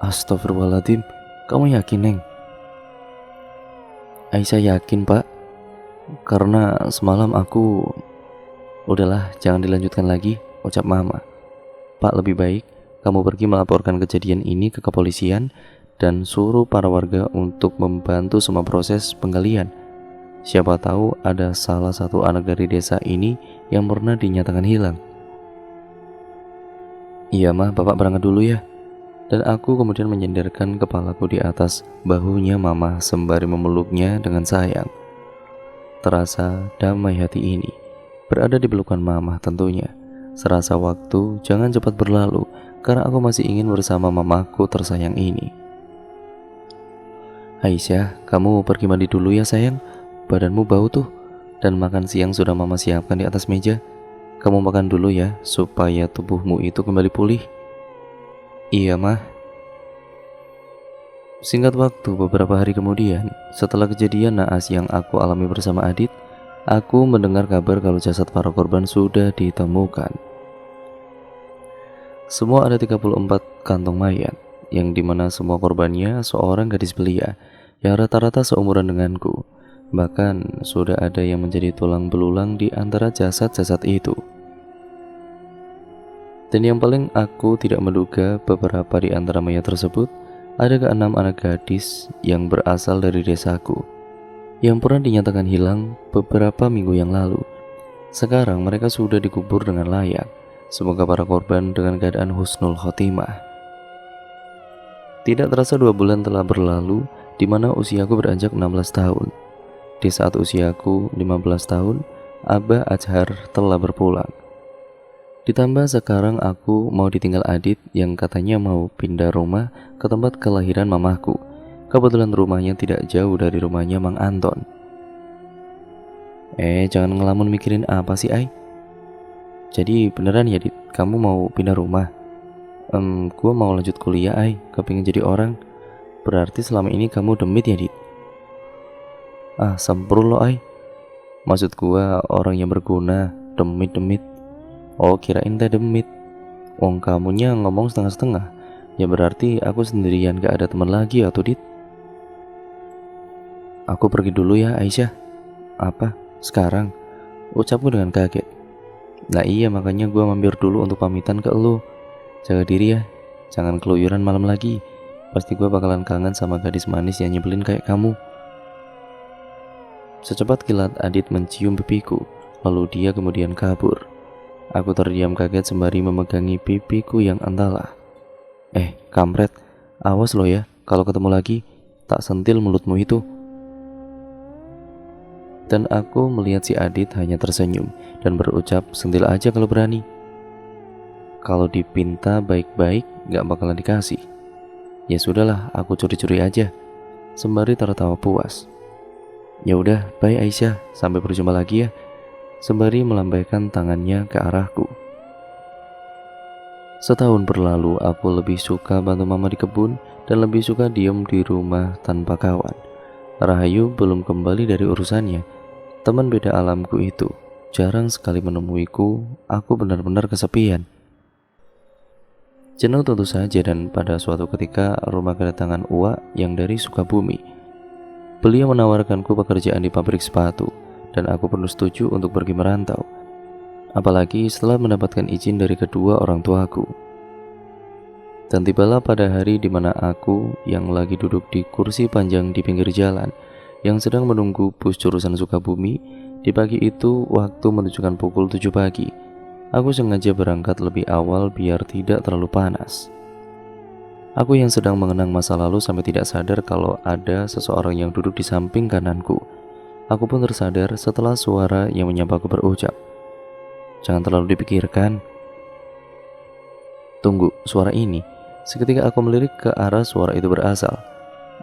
"Astagfirullahaladzim, kamu yakin, Neng?" "Aisyah yakin, Pak, karena semalam aku..." "Udahlah, jangan dilanjutkan lagi," ucap mama. "Pak, lebih baik kamu pergi melaporkan kejadian ini ke kepolisian dan suruh para warga untuk membantu semua proses penggalian. Siapa tahu ada salah satu anak dari desa ini yang pernah dinyatakan hilang." "Iya mah, bapak berangkat dulu ya." Dan aku kemudian menyandarkan kepalaku di atas bahunya mama sembari memeluknya dengan sayang. Terasa damai hati ini berada di pelukan mama tentunya. Serasa waktu jangan cepat berlalu karena aku masih ingin bersama mamaku tersayang ini. "Aisyah, kamu pergi mandi dulu ya sayang. Badanmu bau tuh. Dan makan siang sudah mama siapkan di atas meja. Kamu makan dulu ya, supaya tubuhmu itu kembali pulih." "Iya mah." Singkat waktu beberapa hari kemudian, setelah kejadian naas yang aku alami bersama Adit, aku mendengar kabar kalau jasad para korban sudah ditemukan. Semua ada 34 kantong mayat, yang dimana semua korbannya seorang gadis belia yang rata-rata seumuran denganku. Bahkan sudah ada yang menjadi tulang belulang di antara jasad-jasad itu. Dan yang paling aku tidak menduga, beberapa di antara mayat tersebut ada ke-6 anak gadis yang berasal dari desaku, yang pernah dinyatakan hilang beberapa minggu yang lalu. Sekarang mereka sudah dikubur dengan layak. Semoga para korban dengan keadaan husnul khotimah. Tidak terasa 2 bulan telah berlalu, di mana usiaku beranjak 16 tahun. Di saat usiaku 15 tahun, Abah Azhar telah berpulang. Ditambah sekarang aku mau ditinggal Adit yang katanya mau pindah rumah ke tempat kelahiran mamaku. Kebetulan rumahnya tidak jauh dari rumahnya Mang Anton. Jangan ngelamun mikirin apa sih, Ai? Jadi beneran ya, Dit? Kamu mau pindah rumah? Gua mau lanjut kuliah, Ai. Kepingin jadi orang. Berarti selama ini kamu demit ya, Dit? Ah, sempurna lo, Ai. Maksud gua orang yang berguna, demit-demit. Oh, kirain teh demit. Wong kamunya ngomong setengah-setengah. Ya berarti aku sendirian, gak ada teman lagi atau Dit? "Aku pergi dulu ya, Aisyah." "Apa? Sekarang?" ucapku dengan kaget. "Nah iya, makanya gue mampir dulu untuk pamitan ke elu. Jaga diri ya, jangan keluyuran malam lagi. Pasti gue bakalan kangen sama gadis manis yang nyebelin kayak kamu." Secepat kilat Adit mencium pipiku, lalu dia kemudian kabur. Aku terdiam kaget sembari memegangi pipiku yang entahlah. Kampret, awas lo ya, kalau ketemu lagi, tak sentil mulutmu itu." Dan aku melihat si Adit hanya tersenyum dan berucap, "Sentil aja kalau berani. Kalau dipinta baik-baik, gak bakalan dikasih." Ya sudahlah, aku curi-curi aja, sembari tertawa puas. "Ya udah, bye Aisyah, sampai berjumpa lagi ya. sembari melambaikan tangannya ke arahku. Setahun berlalu, aku lebih suka bantu mama di kebun dan lebih suka diam di rumah tanpa kawan. Rahayu belum kembali dari urusannya. Teman beda alamku itu jarang sekali menemuiku. Aku benar-benar kesepian. Jenuh tentu saja, dan pada suatu ketika rumah kedatangan Uwa yang dari Sukabumi. Beliau menawarkanku pekerjaan di pabrik sepatu, dan aku penuh setuju untuk pergi merantau. Apalagi setelah mendapatkan izin dari kedua orang tuaku. Dan tibalah pada hari di mana aku yang lagi duduk di kursi panjang di pinggir jalan, yang sedang menunggu bus jurusan Sukabumi. Di pagi itu, waktu menunjukkan pukul 7 pagi. Aku sengaja berangkat lebih awal biar tidak terlalu panas. Aku yang sedang mengenang masa lalu sampai tidak sadar kalau ada seseorang yang duduk di samping kananku. Aku pun tersadar setelah suara yang menyapaku berucap, "Jangan terlalu dipikirkan." Tunggu, suara ini. Seketika aku melirik ke arah suara itu berasal.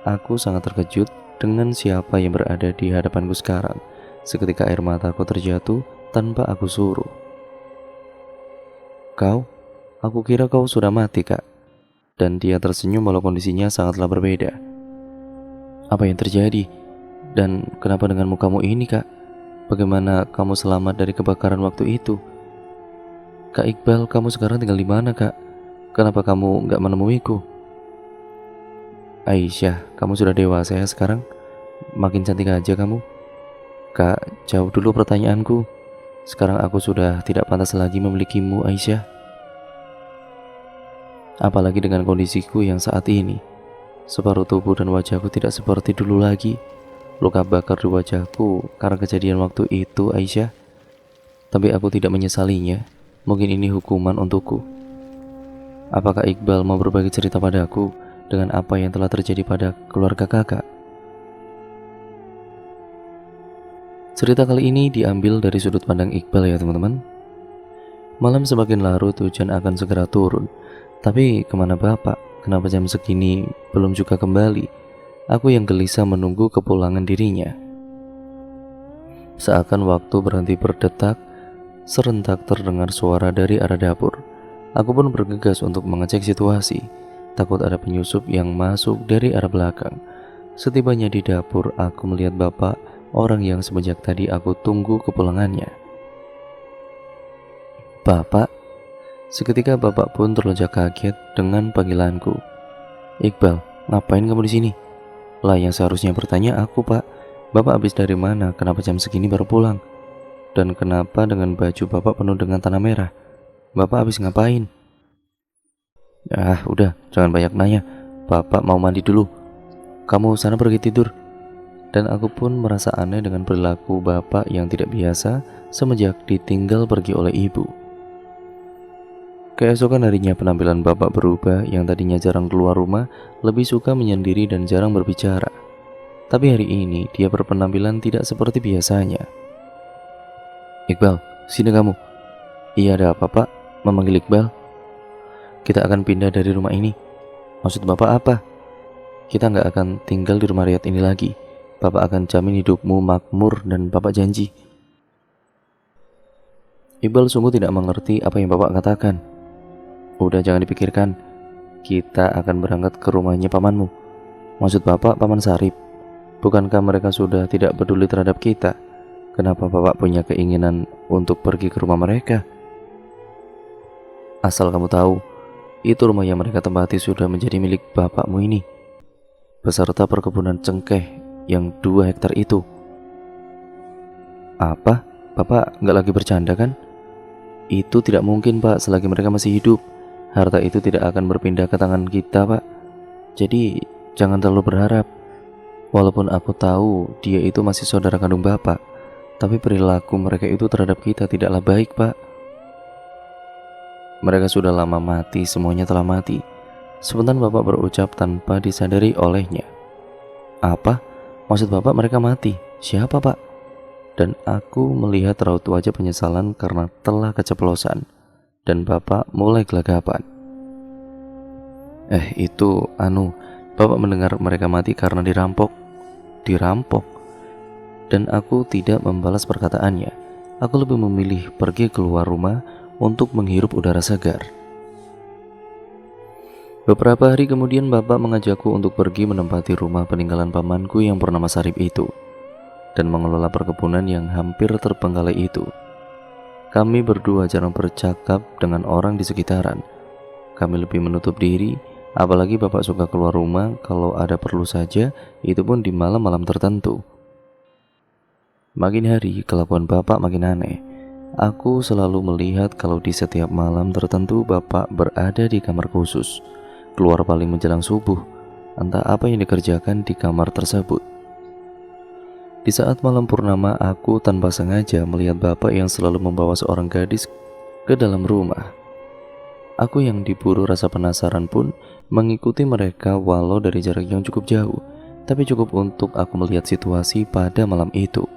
Aku sangat terkejut dengan siapa yang berada di hadapanku sekarang. Seketika air mataku terjatuh tanpa aku suruh. "Kau? Aku kira kau sudah mati, Kak." Dan dia tersenyum walau kondisinya sangatlah berbeda. "Apa yang terjadi? Dan kenapa dengan mukamu ini, Kak? Bagaimana kamu selamat dari kebakaran waktu itu? Kak Iqbal, kamu sekarang tinggal di mana, Kak? Kenapa kamu nggak menemuiku?" "Aisyah, kamu sudah dewasa ya sekarang. Makin cantik aja kamu." "Kak, jawab dulu pertanyaanku. Sekarang aku sudah tidak pantas lagi memilikimu, Aisyah. Apalagi dengan kondisiku yang saat ini. Separuh tubuh dan wajahku tidak seperti dulu lagi. Luka bakar di wajahku karena kejadian waktu itu, Aisyah. Tapi aku tidak menyesalinya. Mungkin ini hukuman untukku. Apakah Iqbal mau berbagi cerita padaku dengan apa yang telah terjadi pada keluarga kakak?" Cerita kali ini diambil dari sudut pandang Iqbal ya teman-teman. Malam semakin larut, hujan akan segera turun. Tapi kemana bapak? Kenapa jam segini belum juga kembali? Aku yang gelisah menunggu kepulangan dirinya. Seakan waktu berhenti berdetak, serentak terdengar suara dari arah dapur. Aku pun bergegas untuk mengecek situasi. Takut ada penyusup yang masuk dari arah belakang. Setibanya di dapur, aku melihat bapak, orang yang semenjak tadi aku tunggu kepulangannya. "Bapak?" Seketika bapak pun terlonjak kaget dengan panggilanku. "Iqbal, ngapain kamu di sini?" Lah, yang seharusnya bertanya aku, Pak. "Bapak habis dari mana? Kenapa jam segini baru pulang? Dan kenapa dengan baju bapak penuh dengan tanah merah? Bapak habis ngapain?" "Ah, udah, jangan banyak nanya. Bapak mau mandi dulu. Kamu sana pergi tidur." Dan aku pun merasa aneh dengan perilaku bapak yang tidak biasa semenjak ditinggal pergi oleh ibu. Keesokan harinya penampilan bapak berubah. Yang tadinya jarang keluar rumah, lebih suka menyendiri dan jarang berbicara. Tapi hari ini dia berpenampilan tidak seperti biasanya. "Iqbal, sini kamu." "Iya, ada apa, Pak?" Memanggil Iqbal. "Kita akan pindah dari rumah ini." "Maksud bapak apa?" "Kita nggak akan tinggal di rumah Riyad ini lagi. Bapak akan jamin hidupmu makmur dan bapak janji." Iqbal sungguh tidak mengerti apa yang bapak katakan. "Udah, jangan dipikirkan. Kita akan berangkat ke rumahnya pamanmu." "Maksud bapak Paman Sarip? Bukankah mereka sudah tidak peduli terhadap kita? Kenapa bapak punya keinginan untuk pergi ke rumah mereka?" "Asal kamu tahu, itu rumah yang mereka tempati sudah menjadi milik bapakmu ini, beserta perkebunan cengkeh yang 2 hektar itu." "Apa? Bapak nggak lagi bercanda kan?" "Itu tidak mungkin, Pak, selagi mereka masih hidup. Harta itu tidak akan berpindah ke tangan kita, Pak. Jadi jangan terlalu berharap. Walaupun aku tahu dia itu masih saudara kandung bapak, tapi perilaku mereka itu terhadap kita tidaklah baik, Pak. Mereka sudah lama mati, semuanya telah mati." Sebentar bapak berucap tanpa disadari olehnya. "Apa? Maksud bapak mereka mati? Siapa, Pak?" Dan aku melihat raut wajah penyesalan karena telah keceplosan. Dan bapak mulai gelagapan. Itu bapak mendengar mereka mati karena dirampok." "Dirampok?" Dan aku tidak membalas perkataannya. aku lebih memilih pergi keluar rumah untuk menghirup udara segar. Beberapa hari kemudian bapak mengajakku untuk pergi menempati rumah peninggalan pamanku yang bernama Sarip itu dan mengelola perkebunan yang hampir terbengkalai itu. Kami berdua jarang bercakap dengan orang di sekitaran. Kami lebih menutup diri, apalagi bapak suka keluar rumah kalau ada perlu saja, itu pun di malam-malam tertentu. Makin hari, kelakuan bapak makin aneh. Aku selalu melihat kalau di setiap malam tertentu bapak berada di kamar khusus, keluar paling menjelang subuh, entah apa yang dikerjakan di kamar tersebut. Di saat malam purnama, aku tanpa sengaja melihat bapak yang selalu membawa seorang gadis ke dalam rumah. Aku yang diburu rasa penasaran pun mengikuti mereka walau dari jarak yang cukup jauh, tapi cukup untuk aku melihat situasi pada malam itu.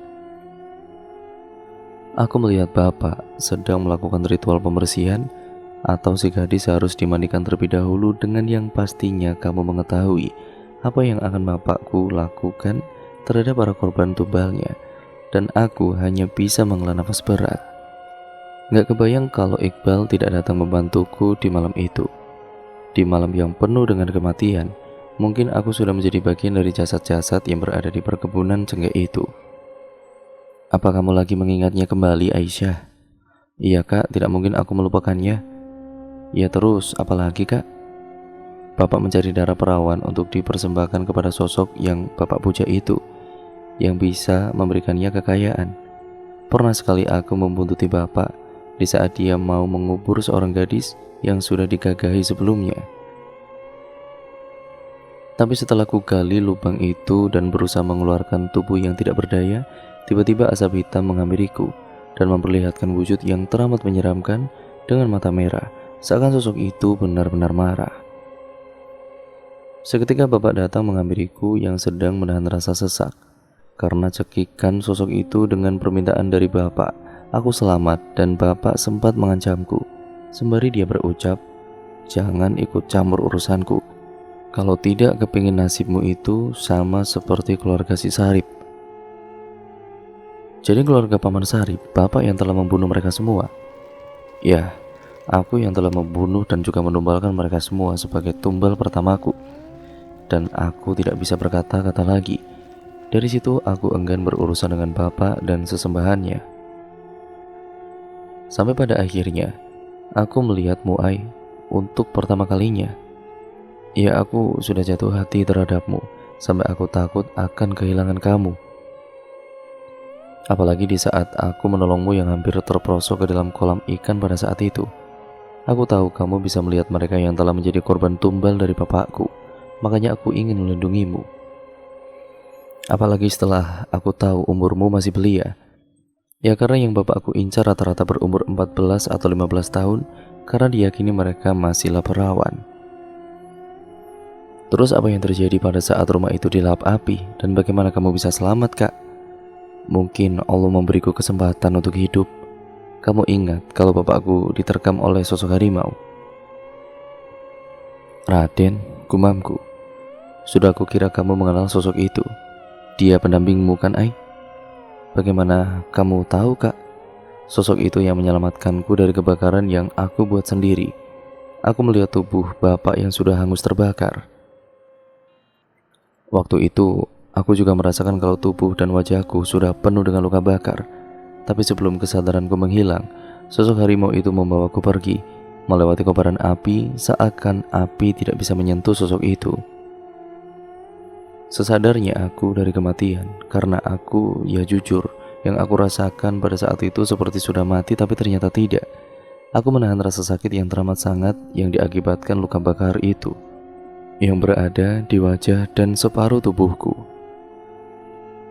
Aku melihat bapak sedang melakukan ritual pembersihan, atau si gadis harus dimandikan terlebih dahulu dengan yang pastinya kamu mengetahui apa yang akan bapakku lakukan terhadap para korban tumbalnya, dan aku hanya bisa menghela nafas berat. Gak kebayang kalau Iqbal tidak datang membantuku di malam itu. Di malam yang penuh dengan kematian, mungkin aku sudah menjadi bagian dari jasad-jasad yang berada di perkebunan cengkeh itu. Apa kamu lagi mengingatnya kembali, Aisyah? Iya kak, tidak mungkin aku melupakannya. Ya terus, apalagi kak? Bapak mencari darah perawan untuk dipersembahkan kepada sosok yang bapak puja itu, yang bisa memberikannya kekayaan. Pernah sekali aku membuntuti bapak di saat dia mau mengubur seorang gadis yang sudah digagahi sebelumnya. Tapi setelah ku gali lubang itu dan berusaha mengeluarkan tubuh yang tidak berdaya, tiba-tiba asap hitam menghampiriku dan memperlihatkan wujud yang teramat menyeramkan dengan mata merah, seakan sosok itu benar-benar marah. Seketika bapak datang menghampiriku yang sedang menahan rasa sesak. Karena cekikan sosok itu dengan permintaan dari bapak, aku selamat dan bapak sempat mengancamku. Sembari dia berucap, jangan ikut campur urusanku. Kalau tidak, kepingin nasibmu itu sama seperti keluarga si Sarip. Jadi keluarga paman Sarip, bapak yang telah membunuh mereka semua? Ya, aku yang telah membunuh dan juga menumbalkan mereka semua sebagai tumbal pertamaku. Dan aku tidak bisa berkata-kata lagi. Dari situ aku enggan berurusan dengan bapak dan sesembahannya. Sampai pada akhirnya, aku melihat Muai untuk pertama kalinya. Ya, aku sudah jatuh hati terhadapmu, sampai aku takut akan kehilangan kamu. Apalagi di saat aku menolongmu yang hampir terperosok ke dalam kolam ikan pada saat itu. Aku tahu kamu bisa melihat mereka yang telah menjadi korban tumbal dari bapakku. Makanya aku ingin melindungimu. Apalagi setelah aku tahu umurmu masih belia. Ya karena yang bapakku incar rata-rata berumur 14 atau 15 tahun, karena diyakini mereka masihlah perawan. Terus apa yang terjadi pada saat rumah itu dilahap api, dan bagaimana kamu bisa selamat, kak? Mungkin Allah memberiku kesempatan untuk hidup. Kamu ingat kalau bapakku diterkam oleh sosok harimau? Raden, gumamku. Sudah aku kira kamu mengenal sosok itu. Dia pendampingmu kan, Ai? Bagaimana kamu tahu, kak? Sosok itu yang menyelamatkanku dari kebakaran yang aku buat sendiri. Aku melihat tubuh bapak yang sudah hangus terbakar. Waktu itu, aku juga merasakan kalau tubuh dan wajahku sudah penuh dengan luka bakar. Tapi sebelum kesadaranku menghilang, sosok harimau itu membawaku pergi, melewati kobaran api, seakan api tidak bisa menyentuh sosok itu. Sesadarnya aku dari kematian, karena aku, ya jujur, yang aku rasakan pada saat itu seperti sudah mati, tapi ternyata tidak. Aku menahan rasa sakit yang teramat sangat yang diakibatkan luka bakar itu, yang berada di wajah dan separuh tubuhku.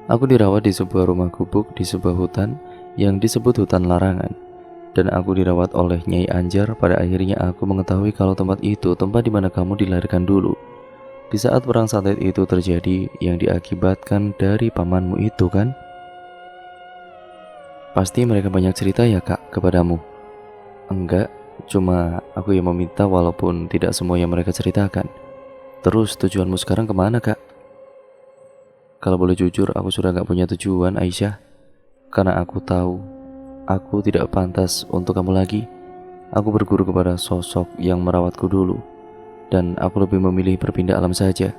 Aku dirawat di sebuah rumah gubuk di sebuah hutan yang disebut hutan larangan, dan aku dirawat oleh Nyai Anjar. Pada akhirnya aku mengetahui kalau tempat itu tempat di mana kamu dilahirkan dulu. Di saat perang santet itu terjadi yang diakibatkan dari pamanmu itu kan? Pasti mereka banyak cerita ya kak kepadamu? Enggak, cuma aku yang meminta walaupun tidak semua yang mereka ceritakan. Terus tujuanmu sekarang kemana kak? Kalau boleh jujur aku sudah gak punya tujuan Aisyah. Karena aku tahu aku tidak pantas untuk kamu lagi. Aku berguru kepada sosok yang merawatku dulu, dan aku lebih memilih berpindah alam saja.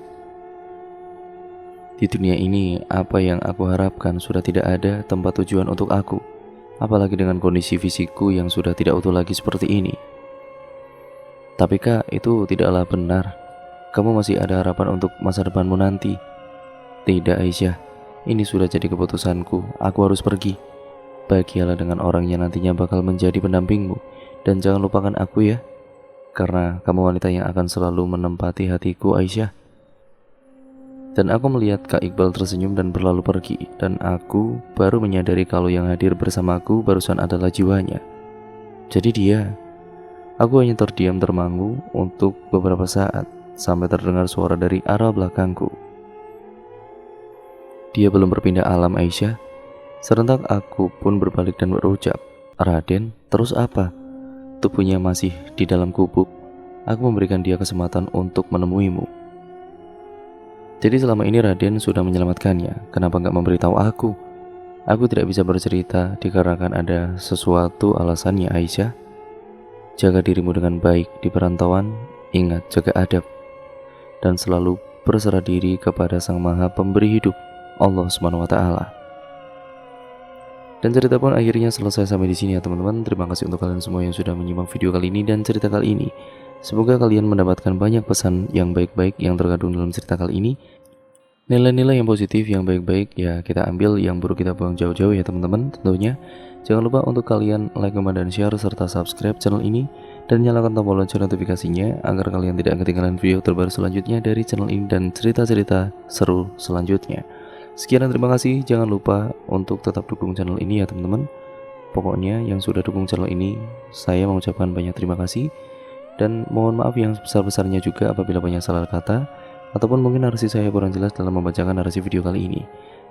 Di dunia ini, apa yang aku harapkan sudah tidak ada tempat tujuan untuk aku, apalagi dengan kondisi fisikku yang sudah tidak utuh lagi seperti ini. Tapi Kak, itu tidaklah benar. Kamu masih ada harapan untuk masa depanmu nanti. Tidak Aisyah, ini sudah jadi keputusanku, aku harus pergi. Bahagialah dengan orang yang nantinya bakal menjadi pendampingmu, dan jangan lupakan aku ya, karena kamu wanita yang akan selalu menempati hatiku Aisyah. Dan aku melihat Kak Iqbal tersenyum dan berlalu pergi, dan aku baru menyadari kalau yang hadir bersamaku barusan adalah jiwanya. Jadi dia. Aku hanya terdiam termangu untuk beberapa saat, sampai terdengar suara dari arah belakangku. Dia belum berpindah alam Aisyah. Serentak aku pun berbalik dan berucap, Raden, terus apa? Tubuhnya masih di dalam gubuk. Aku memberikan dia kesempatan untuk menemuimu. Jadi selama ini Raden sudah menyelamatkannya, kenapa nggak memberitahu aku? Aku tidak bisa bercerita dikarenakan ada sesuatu alasannya Aisyah. Jaga dirimu dengan baik di perantauan, ingat jaga adab, dan selalu berserah diri kepada Sang Maha Pemberi hidup, Allah SWT. Dan cerita pun akhirnya selesai sampai di sini ya teman-teman. Terima kasih untuk kalian semua yang sudah menyimak video kali ini dan cerita kali ini. Semoga kalian mendapatkan banyak pesan yang baik-baik yang terkandung dalam cerita kali ini. Nilai-nilai yang positif, yang baik-baik ya kita ambil, yang buruk kita buang jauh-jauh ya teman-teman tentunya. Jangan lupa untuk kalian like, comment, dan share serta subscribe channel ini dan nyalakan tombol lonceng notifikasinya agar kalian tidak ketinggalan video terbaru selanjutnya dari channel ini dan cerita-cerita seru selanjutnya. Sekian dan terima kasih. Jangan lupa untuk tetap dukung channel ini ya teman-teman. Pokoknya yang sudah dukung channel ini, saya mengucapkan banyak terima kasih. Dan mohon maaf yang sebesar-besarnya juga apabila banyak salah kata ataupun mungkin narasi saya kurang jelas dalam membacakan narasi video kali ini.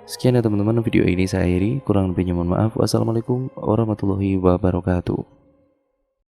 Sekian ya teman-teman, video ini saya akhiri. Kurang lebihnya mohon maaf. Wassalamualaikum warahmatullahi wabarakatuh.